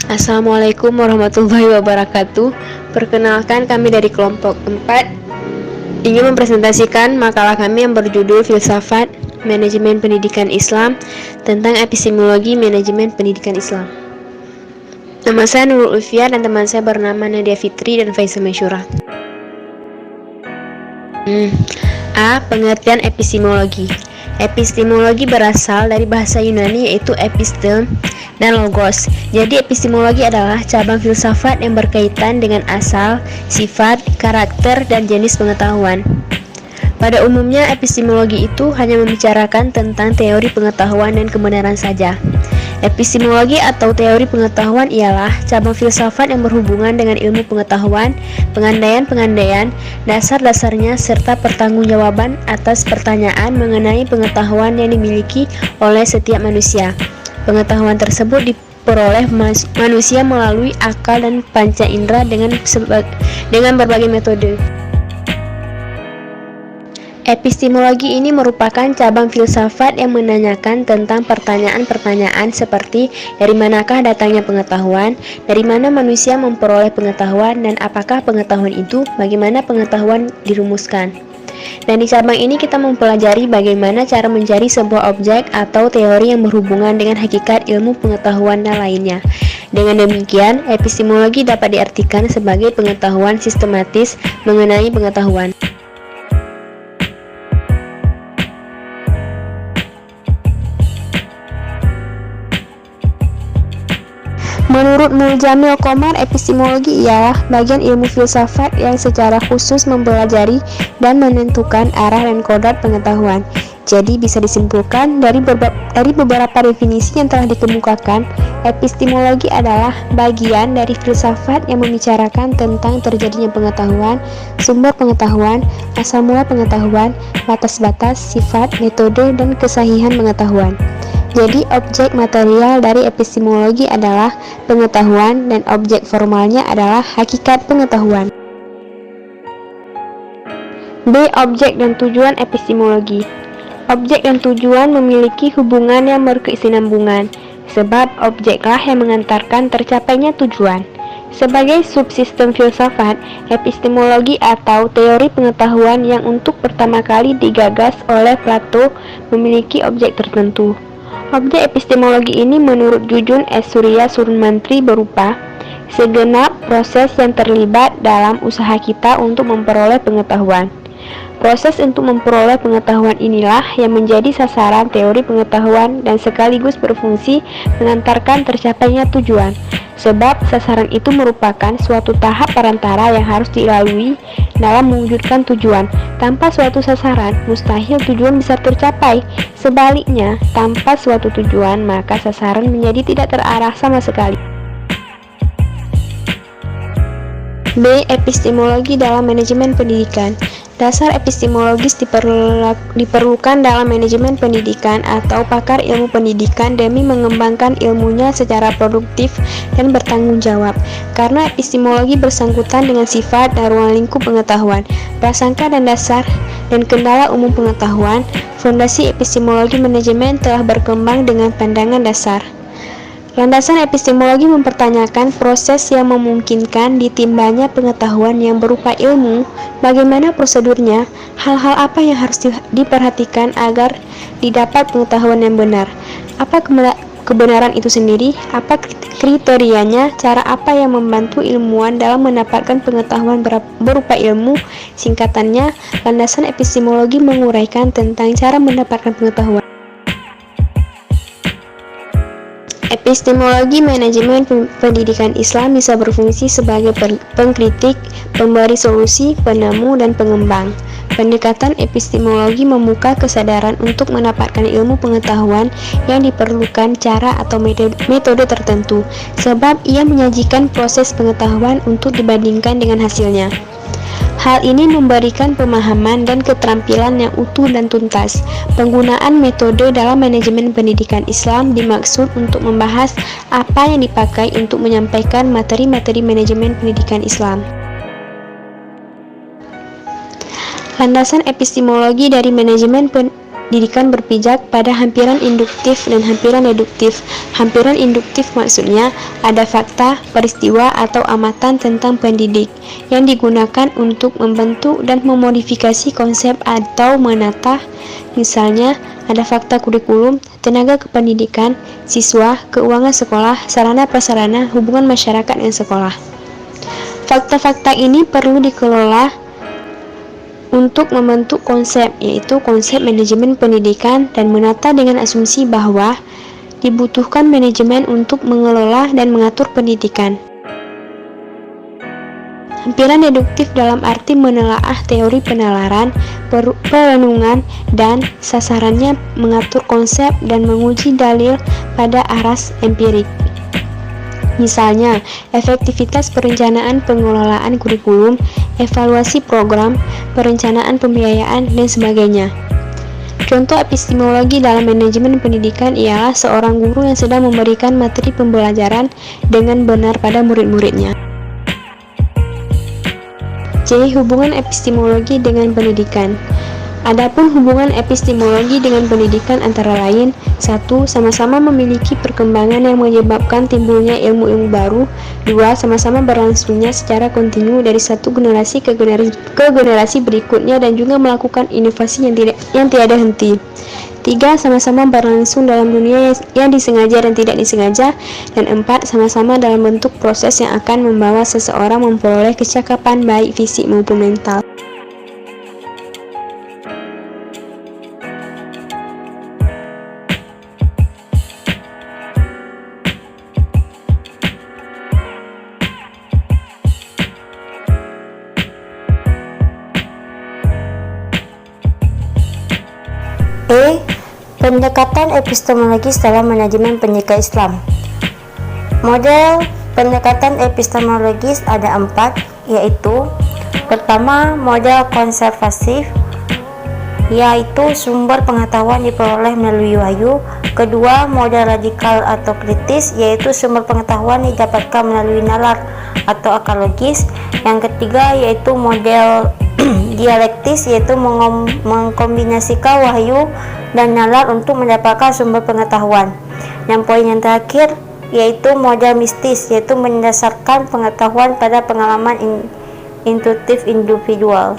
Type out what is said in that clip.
Assalamualaikum warahmatullahi wabarakatuh. Perkenalkan, kami dari kelompok 4 ingin mempresentasikan makalah kami yang berjudul Filsafat Manajemen Pendidikan Islam tentang epistemologi manajemen pendidikan Islam. Nama saya Nurul Ulfiar dan teman saya bernama Nadia Fitri dan Faisal Masyurah. A. Pengertian epistemologi. Epistemologi berasal dari bahasa Yunani yaitu epistem dan logos. Jadi epistemologi adalah cabang filsafat yang berkaitan dengan asal, sifat, karakter, dan jenis pengetahuan. Pada umumnya epistemologi itu hanya membicarakan tentang teori pengetahuan dan kebenaran saja. Epistemologi atau teori pengetahuan ialah cabang filsafat yang berhubungan dengan ilmu pengetahuan, pengandaian-pengandaian, dasar-dasarnya, serta pertanggungjawaban atas pertanyaan mengenai pengetahuan yang dimiliki oleh setiap manusia. Pengetahuan tersebut diperoleh manusia melalui akal dan panca indera dengan berbagai metode. Epistemologi ini merupakan cabang filsafat yang menanyakan tentang pertanyaan-pertanyaan seperti dari manakah datangnya pengetahuan, dari mana manusia memperoleh pengetahuan, dan apakah pengetahuan itu, bagaimana pengetahuan dirumuskan. Dan di cabang ini kita mempelajari bagaimana cara mencari sebuah objek atau teori yang berhubungan dengan hakikat ilmu pengetahuan dan lainnya. Dengan demikian, epistemologi dapat diartikan sebagai pengetahuan sistematis mengenai pengetahuan. Menurut Muljamil Komar, epistemologi ialah bagian ilmu filsafat yang secara khusus mempelajari dan menentukan arah dan kodrat pengetahuan. Jadi bisa disimpulkan dari beberapa definisi yang telah dikemukakan, epistemologi adalah bagian dari filsafat yang membicarakan tentang terjadinya pengetahuan, sumber pengetahuan, asal mula pengetahuan, batas-batas, sifat, metode, dan kesahihan pengetahuan. Jadi, objek material dari epistemologi adalah pengetahuan dan objek formalnya adalah hakikat pengetahuan. B. Objek dan tujuan epistemologi. Objek dan tujuan memiliki hubungan yang berkesinambungan, sebab objeklah yang mengantarkan tercapainya tujuan. Sebagai subsistem filsafat, epistemologi atau teori pengetahuan yang untuk pertama kali digagas oleh Plato memiliki objek tertentu. Objek epistemologi ini menurut Jujun S. Surya Surmantri berupa segenap proses yang terlibat dalam usaha kita untuk memperoleh pengetahuan. Proses untuk memperoleh pengetahuan inilah yang menjadi sasaran teori pengetahuan dan sekaligus berfungsi mengantarkan tercapainya tujuan. Sebab sasaran itu merupakan suatu tahap perantara yang harus dilalui dalam mewujudkan tujuan. Tanpa suatu sasaran, mustahil tujuan bisa tercapai. Sebaliknya, tanpa suatu tujuan, maka sasaran menjadi tidak terarah sama sekali. B. Epistemologi dalam manajemen pendidikan. Dasar epistemologis diperlukan dalam manajemen pendidikan atau pakar ilmu pendidikan demi mengembangkan ilmunya secara produktif dan bertanggung jawab. Karena epistemologi bersangkutan dengan sifat dan ruang lingkup pengetahuan, prasangka dan dasar dan kendala umum pengetahuan, fondasi epistemologi manajemen telah berkembang dengan pandangan dasar. Landasan epistemologi mempertanyakan proses yang memungkinkan ditimbanya pengetahuan yang berupa ilmu, bagaimana prosedurnya, hal-hal apa yang harus diperhatikan agar didapat pengetahuan yang benar, apa kebenaran itu sendiri, apa kriterianya, cara apa yang membantu ilmuwan dalam mendapatkan pengetahuan berupa ilmu. Singkatannya, landasan epistemologi menguraikan tentang cara mendapatkan pengetahuan. Epistemologi manajemen pendidikan Islam bisa berfungsi sebagai pengkritik, pemberi solusi, penemu, dan pengembang. Pendekatan epistemologi membuka kesadaran untuk mendapatkan ilmu pengetahuan yang diperlukan cara atau metode tertentu, sebab ia menyajikan proses pengetahuan untuk dibandingkan dengan hasilnya. Hal ini memberikan pemahaman dan keterampilan yang utuh dan tuntas. Penggunaan metode dalam manajemen pendidikan Islam dimaksud untuk membahas apa yang dipakai untuk menyampaikan materi-materi manajemen pendidikan Islam. Landasan epistemologi dari manajemen pendidikan berpijak pada hampiran induktif dan hampiran deduktif. Hampiran induktif maksudnya ada fakta, peristiwa, atau amatan tentang pendidik yang digunakan untuk membentuk dan memodifikasi konsep atau menata. Misalnya, ada fakta kurikulum, tenaga kependidikan, siswa, keuangan sekolah, sarana prasarana, hubungan masyarakat dan sekolah. Fakta-fakta ini perlu dikelola untuk membentuk konsep, yaitu konsep manajemen pendidikan, dan menata dengan asumsi bahwa dibutuhkan manajemen untuk mengelola dan mengatur pendidikan. Hampiran deduktif dalam arti menelaah teori penalaran, perenungan, dan sasarannya mengatur konsep dan menguji dalil pada aras empirik. Misalnya, efektivitas perencanaan pengelolaan kurikulum, evaluasi program, perencanaan pembiayaan, dan sebagainya. Contoh epistemologi dalam manajemen pendidikan ialah seorang guru yang sedang memberikan materi pembelajaran dengan benar pada murid-muridnya. C. Hubungan epistemologi dengan pendidikan. Adapun hubungan epistemologi dengan pendidikan antara lain: 1. Sama-sama memiliki perkembangan yang menyebabkan timbulnya ilmu-ilmu baru. 2. Sama-sama berlangsungnya secara kontinu dari satu generasi ke generasi berikutnya dan juga melakukan inovasi yang tiada henti. 3. Sama-sama berlangsung dalam dunia yang disengaja dan tidak disengaja. Dan 4. Sama-sama dalam bentuk proses yang akan membawa seseorang memperoleh kecakapan baik fisik maupun mental. E. Pendekatan epistemologis dalam manajemen pendidikan Islam. Model pendekatan epistemologis ada 4, yaitu: pertama, model konservatif, yaitu sumber pengetahuan diperoleh melalui wahyu. Kedua, model radikal atau kritis, yaitu sumber pengetahuan didapatkan melalui nalar atau akal logis. Yang ketiga yaitu model dialektis, yaitu mengkombinasikan wahyu dan nalar untuk mendapatkan sumber pengetahuan. Dan poin yang terakhir yaitu model mistis, yaitu mendasarkan pengetahuan pada pengalaman intuitif individual.